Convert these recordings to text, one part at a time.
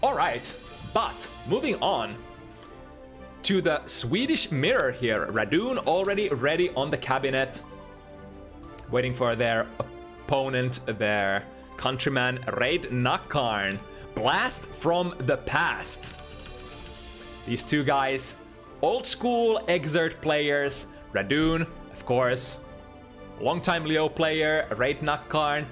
Alright, but moving on to the Swedish mirror here. Radune already ready on the cabinet, waiting for their opponent, their countryman Raidknackarn. Blast from the past. These two guys, old school Exert players. Radune, of course, longtime Leo player. Raidknackarn,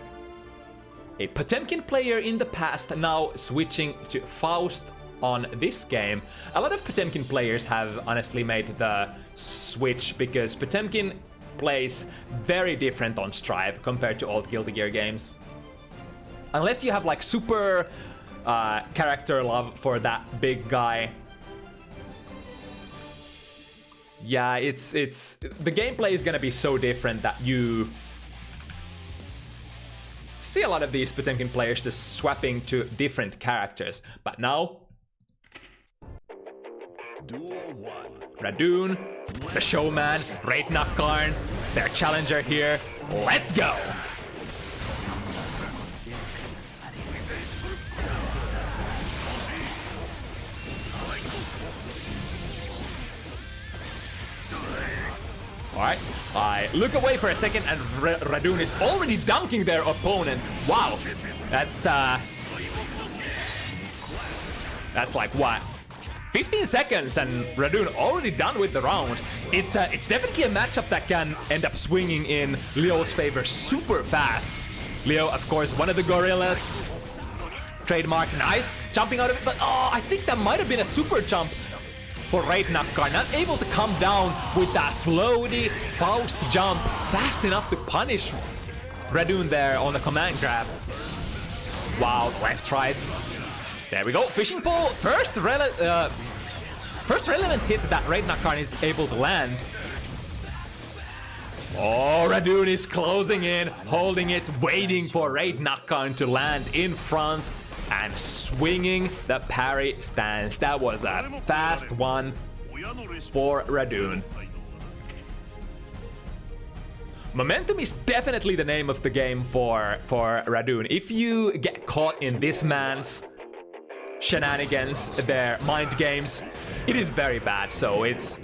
a Potemkin player in the past, now switching to Faust on this game. A lot of Potemkin players have honestly made the switch because Potemkin plays very different on Strive compared to old Guilty Gear games. Unless you have like super character love for that big guy. Yeah, it's the gameplay is gonna be so different that you see a lot of these Potemkin players just swapping to different characters. But now, Duel 1. Radune, the showman, Raidknackarn, their challenger here. Let's go! Alright, I look away for a second and Radune is already dunking their opponent. Wow, that's like what? 15 seconds and Radune already done with the round. It's definitely a matchup that can end up swinging in Leo's favor super fast. Leo, of course, one of the gorillas. Trademark, nice. Jumping out of it, but oh, I think that might have been a super jump for Raidknackarn. Not able to come down with that floaty Faust jump fast enough to punish Radune there on the command grab. Wow, left rights. There we go, fishing pole. First relevant hit that Raidknackarn is able to land. Oh, Radune is closing in, holding it, waiting for Raidknackarn to land in front and swinging the parry stance. That was a fast one for Radune. Momentum is definitely the name of the game for Radune. If you get caught in this man's shenanigans, their mind games, it is very bad. So it's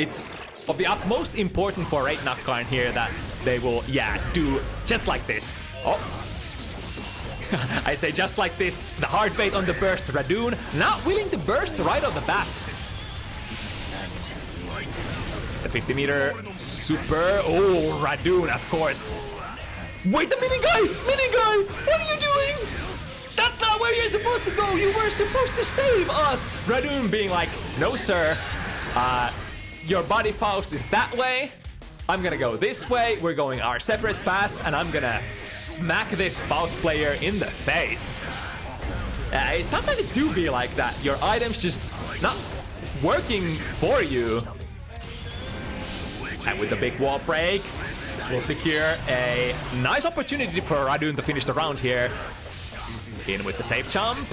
of the utmost important for Raidknackarn here that they will, yeah, do just like this. Oh, I say just like this. The hard bait on the burst. Radune not willing to burst right on the bat. The 50-meter super. Oh, Radune, of course. Wait, the mini guy! Mini guy! What are you doing? That's not where you're supposed to go. You were supposed to save us. Radune being like, no, sir. Your body Faust is that way. I'm gonna go this way. We're going our separate paths, and I'm gonna smack this Faust player in the face. Sometimes it do be like that. Your items just not working for you. And with the big wall break, this will secure a nice opportunity for Radune to finish the round here. In with the safe jump.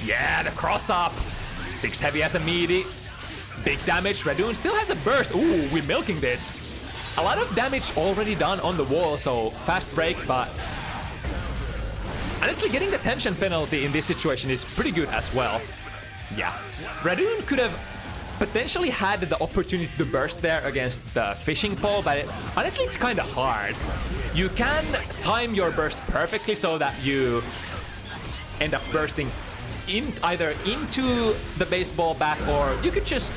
Yeah, the cross up. 6 heavy as a meaty. Big damage. Radune still has a burst. Ooh, we're milking this. A lot of damage already done on the wall, so fast break, but honestly, getting the tension penalty in this situation is pretty good as well. Yeah, Radune could have potentially had the opportunity to burst there against the fishing pole, but honestly, it's kind of hard. You can time your burst perfectly so that you end up bursting either into the baseball bat, or you could just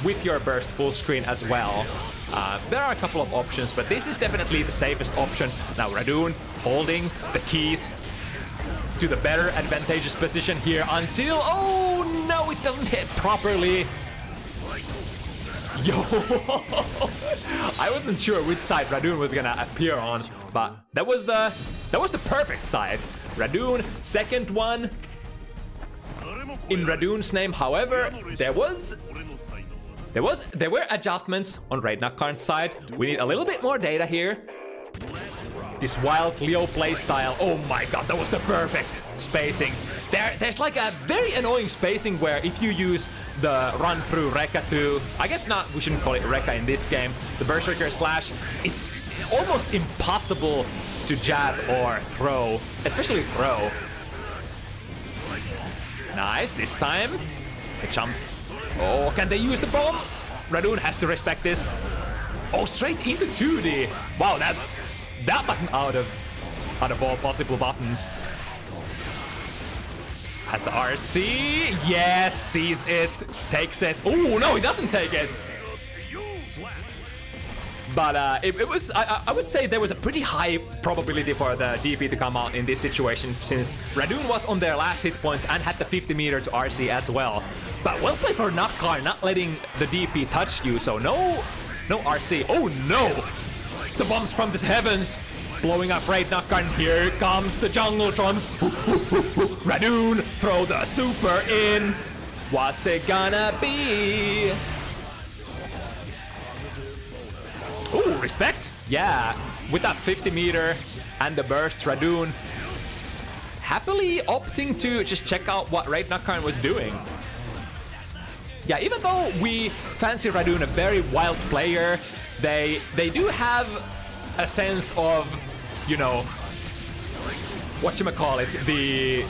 whip your burst full screen as well. There are a couple of options, but this is definitely the safest option. Now Radune holding the keys to the better advantageous position here until... Oh no, it doesn't hit properly. Yo, I wasn't sure which side Radune was gonna appear on, but that was the perfect side. Radune, second one in Radune's name. However, there were adjustments on Raidknackarn's side. We need a little bit more data here. This wild Leo playstyle. Oh my god, that was the perfect spacing. There's like a very annoying spacing where if you use the run through Rekka to, I guess not, we shouldn't call it Rekka in this game, the Berserker Slash, it's almost impossible to jab or throw, especially throw. Nice, this time. The jump. Oh, can they use the bomb? Radune has to respect this. Oh, straight into 2D. Wow, that button out of all possible buttons. Has the RC. Yes, sees it, takes it. Oh, no, he doesn't take it. But it was, I would say there was a pretty high probability for the DP to come out in this situation, since Radune was on their last hit points and had the 50 meter to RC as well. But well played for Knackarn, not letting the DP touch you, so no RC. Oh no! The bombs from the heavens! Blowing up Raidknackarn. Here comes the jungle drums. Radune, throw the super in. What's it gonna be? Ooh, respect? Yeah, with that 50 meter and the bursts, Radune happily opting to just check out what Raidknackarn was doing. Yeah, even though we fancy Radune a very wild player, they do have a sense of, you know, whatchamacallit, the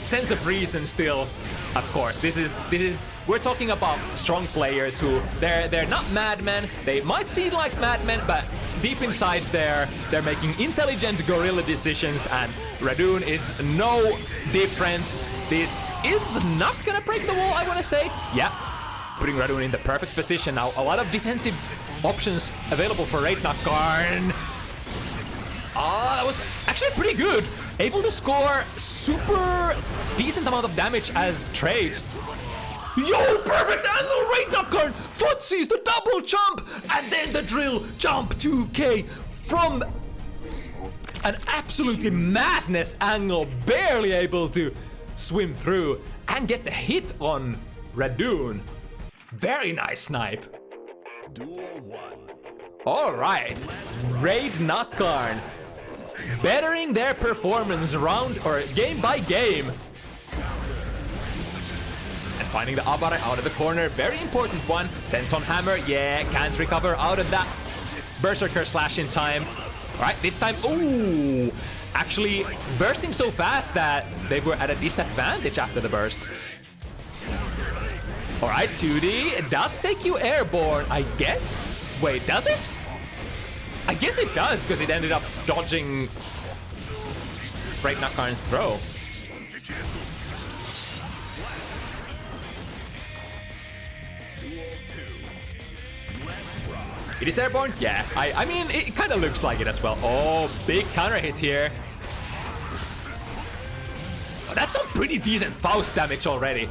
sense of reason still. Of course, this is we're talking about strong players who they're not madmen. They might seem like madmen, but deep inside they're making intelligent gorilla decisions, and Radune is no different. This is not gonna break the wall, I wanna say. Yeah, putting Radune in the perfect position now. A lot of defensive options available for Raidknackarn. That was actually pretty good. Able to score super decent amount of damage as trade. Yo, perfect angle, Raidknackarn! Footsies, the double jump! And then the drill jump 2K from an absolutely madness angle, barely able to swim through and get the hit on Radune. Very nice snipe. Alright, Raidknackarn bettering their performance round or game by game. And finding the Abare out of the corner, very important one. 10-ton hammer, yeah, can't recover out of that Berserker slash in time. Alright, this time, ooh, actually bursting so fast that they were at a disadvantage after the burst. Alright, 2D, it does take you airborne, I guess. Wait, does it? I guess it does, because it ended up dodging Raidknackarn's throw. It is airborne? Yeah, I mean, it kind of looks like it as well. Oh, big counter hit here. Oh, that's some pretty decent Faust damage already.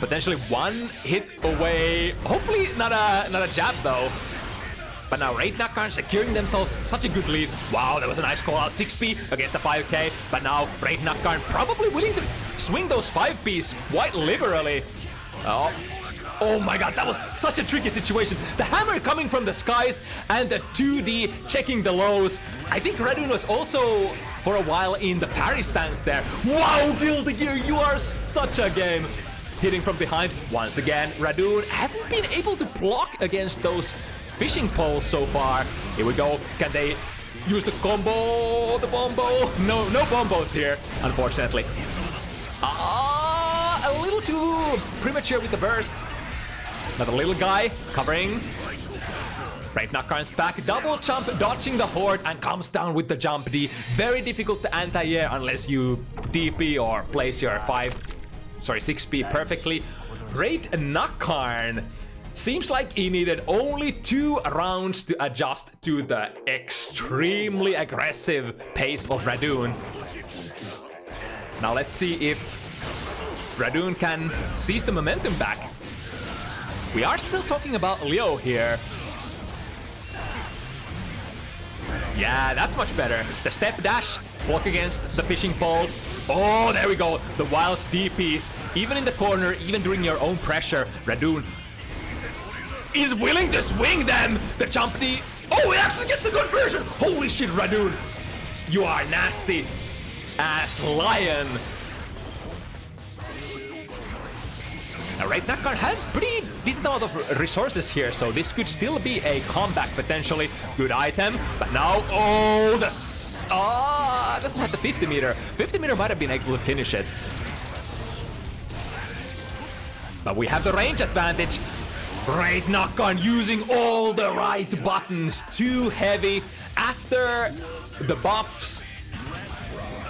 Potentially one hit away. Hopefully not a jab though. But now Raidknackarn securing themselves such a good lead. Wow, that was a nice call out. 6P against the 5K. But now Raidknackarn probably willing to swing those 5Ps quite liberally. Oh my god, that was such a tricky situation. The hammer coming from the skies and the 2D checking the lows. I think Radune was also for a while in the parry stance there. Wow, Gildegear, you are such a game. Hitting from behind. Once again, Radune hasn't been able to block against those fishing poles so far. Here we go. Can they use the combo? The bombo? No bombos here, unfortunately. A little too premature with the burst. Another little guy covering. Raidknackarn's back. Double jump, dodging the horde, and comes down with the jump D. Very difficult to anti-air unless you DP or place your 6P perfectly. Raidknackarn seems like he needed only 2 rounds to adjust to the extremely aggressive pace of Radune. Now let's see if Radune can seize the momentum back. We are still talking about Leo here. Yeah, that's much better. The step dash, block against the fishing pole. Oh, there we go. The wild DPs, even in the corner, even during your own pressure, Radune is willing to swing them. The jump D. Oh, it actually gets the good version. Holy shit, Radune. You are nasty as lion. Now, Raidknackarn has pretty decent amount of resources here, so this could still be a comeback potentially. Good item, but now, oh, that's doesn't have the 50 meter. 50 meter might have been able to finish it. But we have the range advantage. Raidknackarn using all the right buttons. Too heavy. After the buffs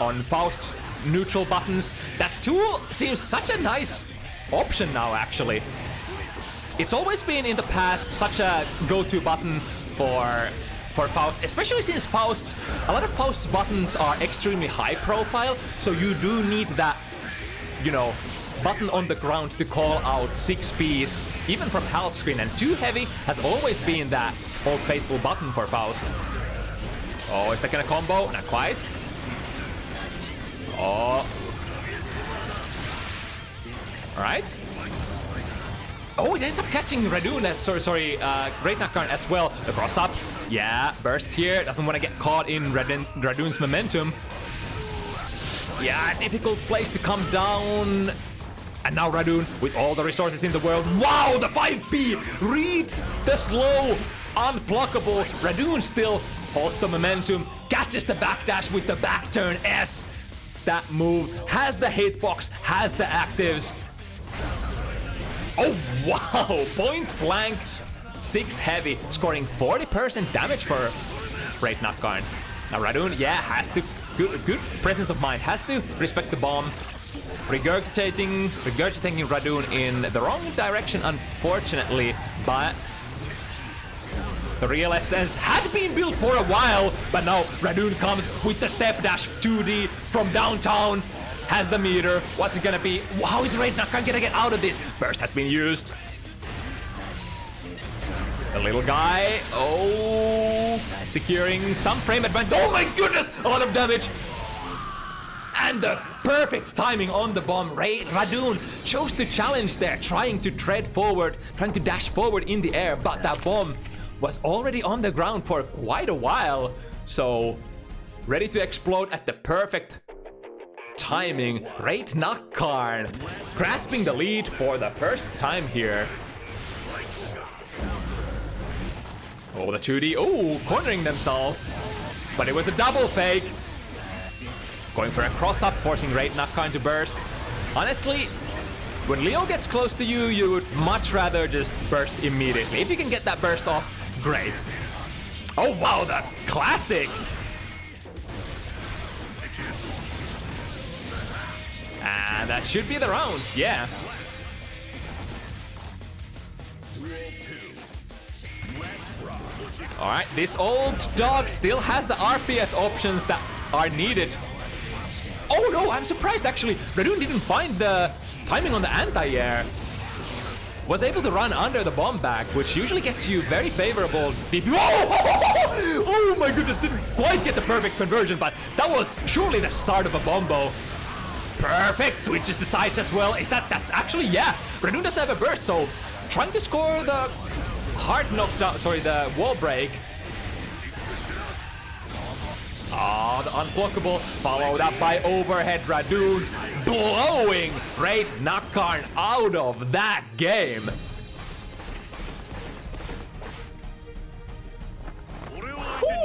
on Faust's neutral buttons, that tool seems such a nice option now, actually. It's always been in the past such a go-to button for Faust, especially since a lot of Faust's buttons are extremely high profile, so you do need that, you know, button on the ground to call out 6Ps, even from Hal's screen, and too heavy has always been that old faithful button for Faust. Oh, is that gonna combo? Not quite. Oh. Alright. Oh, it ends up catching Radune, Raidknackarn as well. The cross up. Yeah, burst here. Doesn't want to get caught in Radune's momentum. Yeah, difficult place to come down. And now Radune, with all the resources in the world. Wow, the 5B reads the slow, unblockable. Radune still holds the momentum, catches the backdash with the back turn S. That move has the hitbox, has the actives. Oh, wow, point blank, 6 heavy, scoring 40% damage for Raidknackarn. Now Radune, yeah, has to, good presence of mind, has to respect the bomb. Regurgitating Radune in the wrong direction, unfortunately, but the real essence had been built for a while, but now Radune comes with the step dash 2D from downtown, has the meter. What's it gonna be? How is Raidknackarn gonna get out of this? Burst has been used. The little guy, oh, securing some frame advance. Oh my goodness, a lot of damage. And the perfect timing on the bomb. Radune chose to challenge there, trying to tread forward, trying to dash forward in the air, but that bomb was already on the ground for quite a while. So, ready to explode at the perfect timing. Raidknackarn grasping the lead for the first time here. Oh, the 2D, oh, cornering themselves. But it was a double fake. Going for a cross-up, forcing Raidknackarn to burst. Honestly, when Leo gets close to you, you would much rather just burst immediately. If you can get that burst off, great. Oh wow, the classic! And that should be the round, yeah. Alright, this old dog still has the RPS options that are needed. Oh no, I'm surprised actually. Radune didn't find the timing on the anti-air. Was able to run under the bomb back, which usually gets you very favorable DP. Oh my goodness, didn't quite get the perfect conversion, but that was surely the start of a bombo. Perfect, switches the sides as well. That's actually, yeah. Radune doesn't have a burst, so trying to score the hard knockdown, the wall break. Ah, the unblockable, followed up by overhead Radune, blowing Raidknackarn out of that game.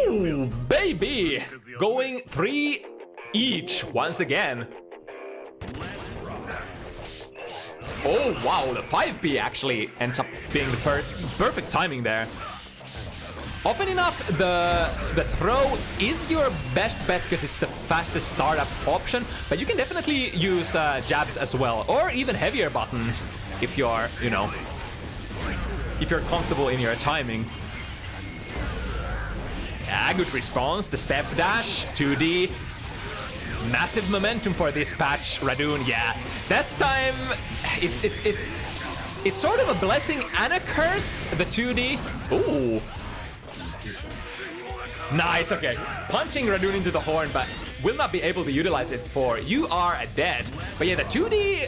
Ooh, baby! Going 3 each once again. Oh wow, the 5B actually ends up being the perfect timing there. Often enough, the throw is your best bet because it's the fastest startup option, but you can definitely use jabs as well, or even heavier buttons if you're, you know, if you're comfortable in your timing. Yeah, good response. The step dash, 2D. Massive momentum for this patch, Radune. Yeah, that time it's sort of a blessing and a curse. The 2D. Ooh. Nice, okay. Punching Radune into the horn, but will not be able to utilize it for You Are Dead. But yeah, the 2D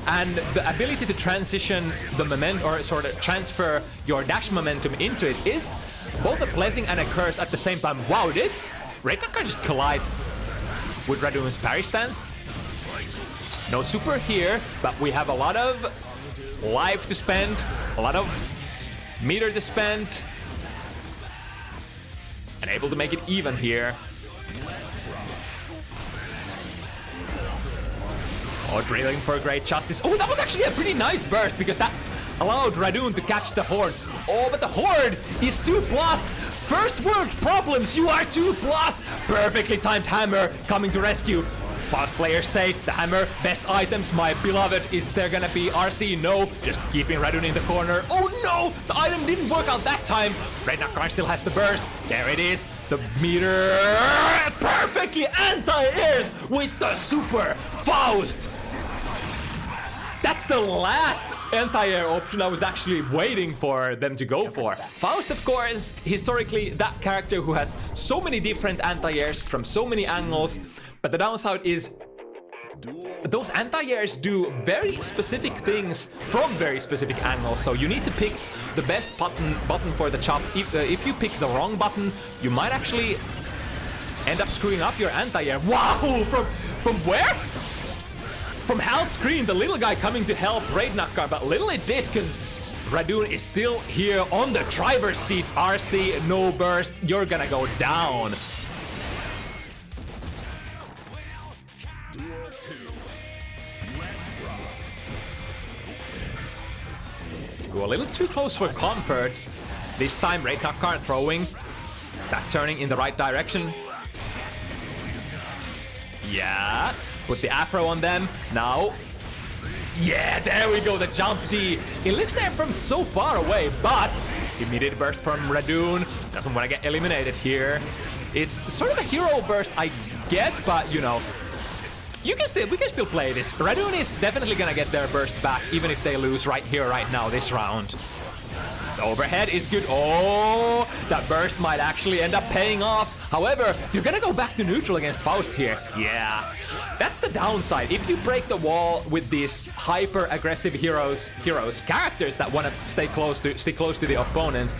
and the ability to transition the momentum, or sort of transfer your dash momentum into it, is both a blessing and a curse at the same time. Wow, did Raidknackarn just collide with Radune's parry stance? No super here, but we have a lot of life to spend, a lot of meter to spend. And able to make it even here. Oh, drilling for great justice. Oh, that was actually a pretty nice burst because that allowed Radune to catch the Horde. Oh, but the Horde is 2+. First world problems, you are 2+. Perfectly timed hammer coming to rescue. Fast players say the hammer, best items, my beloved. Is there gonna be RC? No, just keeping Radune in the corner. Oh no, the item didn't work out that time. Raidknackarn still has the burst. There it is, the meter. Perfectly anti-airs with the super Faust. That's the last anti-air option I was actually waiting for them to go for. Faust, of course, historically that character who has so many different anti-airs from so many angles. But the downside is those anti-airs do very specific things from very specific angles. So you need to pick the best button for the chop. If you pick the wrong button, you might actually end up screwing up your anti-air. Wow! From where? From half screen, the little guy coming to help Raidknackarn, but little it did because Radune is still here on the driver's seat. RC, no burst, you're gonna go down. Go a little too close for comfort. This time Raidknackarn throwing, back turning in the right direction. Yeah, put the afro on them. Now, yeah, there we go, the jump D. It looks there from so far away, but immediate burst from Radune. Doesn't want to get eliminated here. It's sort of a hero burst, I guess, but you know, we can still play this. Radune is definitely gonna get their burst back, even if they lose right here, right now, this round. The overhead is good. Oh, that burst might actually end up paying off. However, you're gonna go back to neutral against Faust here. Yeah, that's the downside. If you break the wall with these hyper-aggressive heroes, characters that want to stick close to the opponent,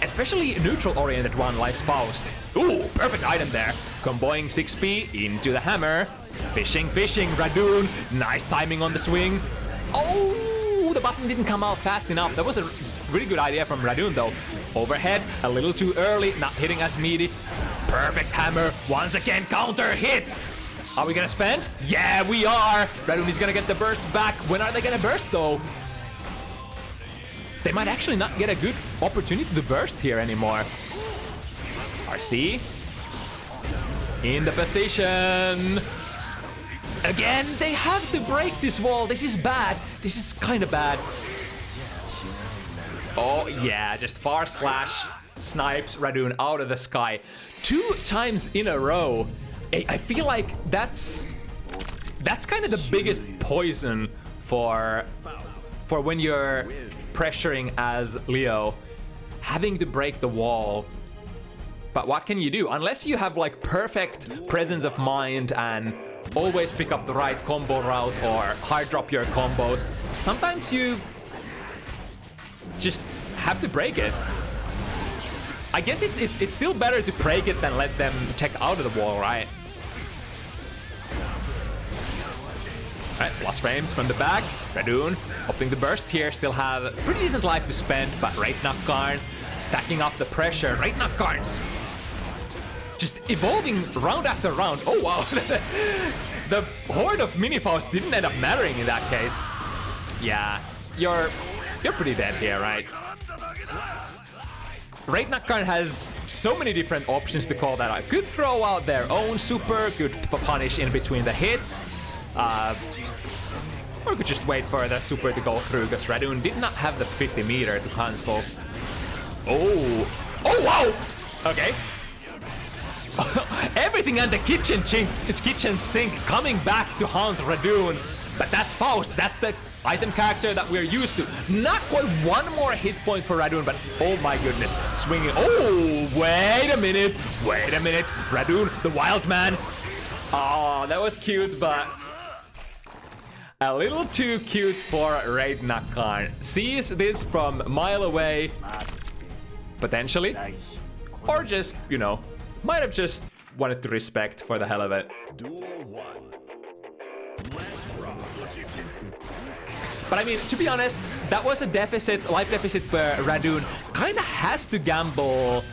especially neutral-oriented one like Faust. Ooh, perfect item there. Comboing 6p into the hammer. Fishing, Radune. Nice timing on the swing. Oh, the button didn't come out fast enough. That was a really good idea from Radune though. Overhead, a little too early, not hitting as meaty. Perfect hammer, once again counter hit. Are we gonna spend? Yeah, we are. Radune is gonna get the burst back. When are they gonna burst though? They might actually not get a good opportunity to burst here anymore. RC in the position. Again, they have to break this wall. This is bad. This is kind of bad. Oh yeah, just far slash snipes Radune out of the sky 2 times in a row. I feel like that's kind of the biggest poison for when you're pressuring as Leo, having to break the wall. But what can you do? Unless you have like perfect presence of mind and always pick up the right combo route or hard drop your combos, sometimes you just have to break it. I guess it's still better to break it than let them check out of the wall, right? Alright, plus frames from the back. Radune opting the burst here, still have a pretty decent life to spend, but Raidknackarn stacking up the pressure. Raidknackarn's just evolving round after round. Oh wow, the horde of mini-Faust didn't end up mattering in that case. Yeah, you're pretty dead here, right? Raidknackarn has so many different options to call that out. Could throw out their own super, could punish in between the hits, or could just wait for the super to go through, because Radune did not have the 50 meter to cancel. Oh wow! Okay. Everything and the kitchen sink coming back to haunt Radune. But that's Faust, that's the item character that we're used to. Not quite one more hit point for Radune, but oh my goodness, swinging. Oh, wait a minute. Radune, the wild man. Oh, that was cute, but a little too cute for Raidknackarn. Sees this from a mile away, potentially. Or just, you know, might have just wanted to respect for the hell of it. But I mean, to be honest, that was a deficit, life deficit where Radune kind of has to gamble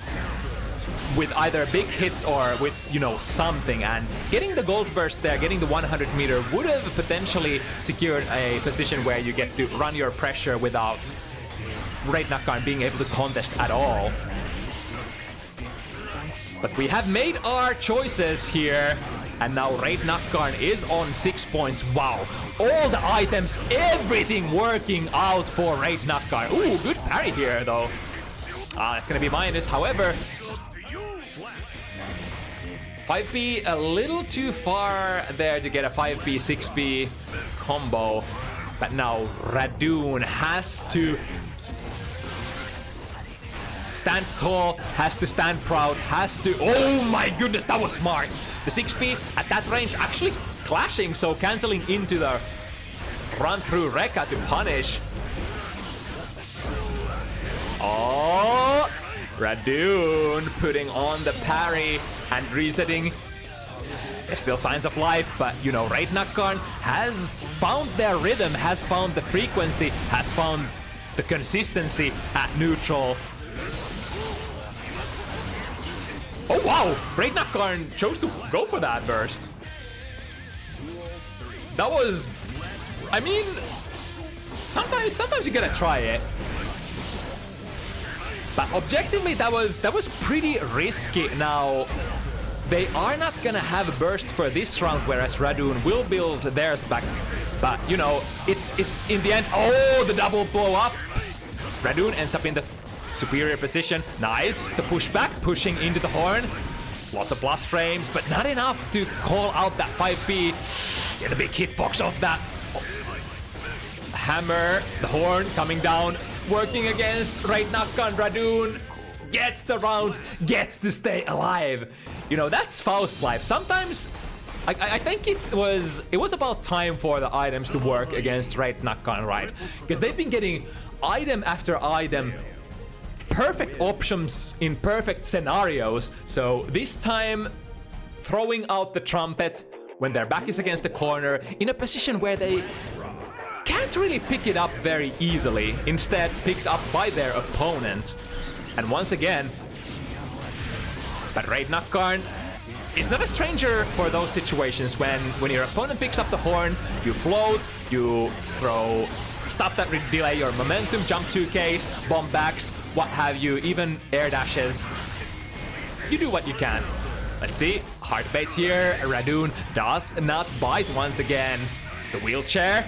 with either big hits or with, you know, something. And getting the gold burst there, getting the 100 meter would have potentially secured a position where you get to run your pressure without Raidknackarn being able to contest at all. But we have made our choices here. And now Raidknackarn is on 6 points. Wow. All the items, everything working out for Raidknackarn. Ooh, good parry here, though. That's going to be minus. However, 5B a little too far there to get a 5B, 6B combo. But now Radune has to stand tall, has to stand proud, has to... Oh my goodness, that was smart. The 6B at that range actually clashing, so canceling into the run through Rekka to punish. Oh, Radune putting on the parry and resetting. There's still signs of life, but you know, Raidknackarn has found their rhythm, has found the frequency, has found the consistency at neutral. Oh wow! Raidknackarn chose to go for that burst. That was... I mean... Sometimes you gotta try it. But objectively, that was pretty risky. Now, they are not gonna have a burst for this round, whereas Radune will build theirs back. But, you know, it's in the end... Oh, the double blow up! Radune ends up in the superior position. Nice. The pushback, pushing into the horn. Lots of plus frames, but not enough to call out that 5B. Get a big hitbox of that. Hammer, the horn coming down, working against Raidknackarn. Radune gets the round, gets to stay alive. You know, that's Faust life. Sometimes I think it was about time for the items to work against Raidknackarn, right? Because they've been getting item after item, perfect options in perfect scenarios. So this time, throwing out the trumpet when their back is against the corner in a position where they can't really pick it up very easily, instead picked up by their opponent. And once again, but Raidknackarn is not a stranger for those situations when your opponent picks up the horn, you float, you throw stuff that delay your momentum, jump 2Ks, bomb backs, what have you, even air dashes. You do what you can. Let's see, hard bait here. Radune does not bite once again. The wheelchair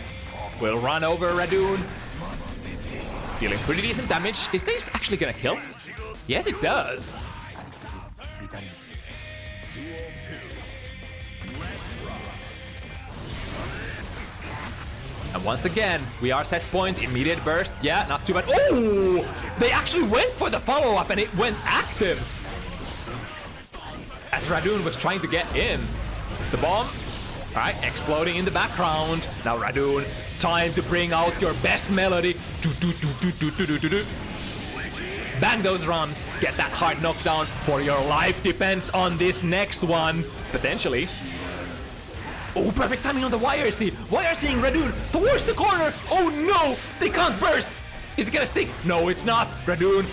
will run over Radune. Dealing pretty decent damage. Is this actually gonna kill? Yes, it does. And once again, we are set point, immediate burst. Yeah, not too bad. Oh! They actually went for the follow-up and it went active. As Radune was trying to get in. The bomb, all right, exploding in the background. Now Radune, time to bring out your best melody. Bang those drums, get that hard knockdown, for your life depends on this next one. Potentially. Oh, perfect timing on the wire seat. Wire seeing Radune towards the corner. Oh no, they can't burst. Is it gonna stick? No, it's not. Radune.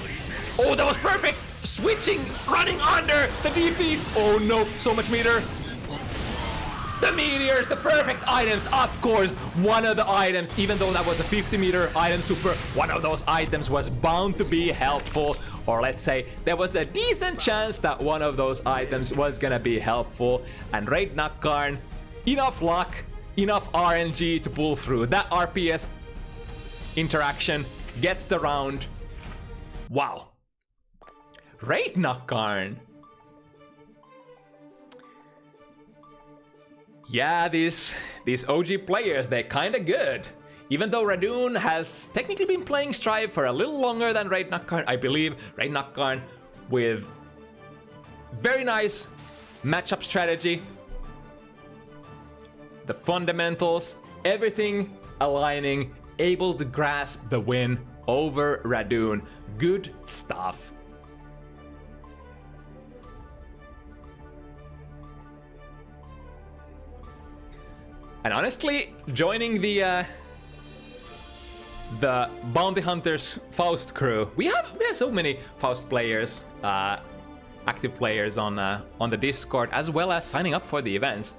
Oh, that was perfect. Switching, running under the DP. Oh no, so much meter. The meteors, the perfect items. Of course, one of the items, even though that was a 50-meter item super, one of those items was bound to be helpful. Or let's say there was a decent chance that one of those items was gonna be helpful. And Raidknackarn, enough luck, enough RNG to pull through. That RPS interaction gets the round. Wow. Raidknackarn. Yeah, these OG players, they're kinda good. Even though Radune has technically been playing Strive for a little longer than Raidknackarn, I believe Raidknackarn with very nice matchup strategy, the fundamentals, everything aligning, able to grasp the win over Radune. Good stuff. And honestly, joining the Bounty Hunters Faust crew, we have so many Faust players. I active players on the Discord, as well as signing up for the events.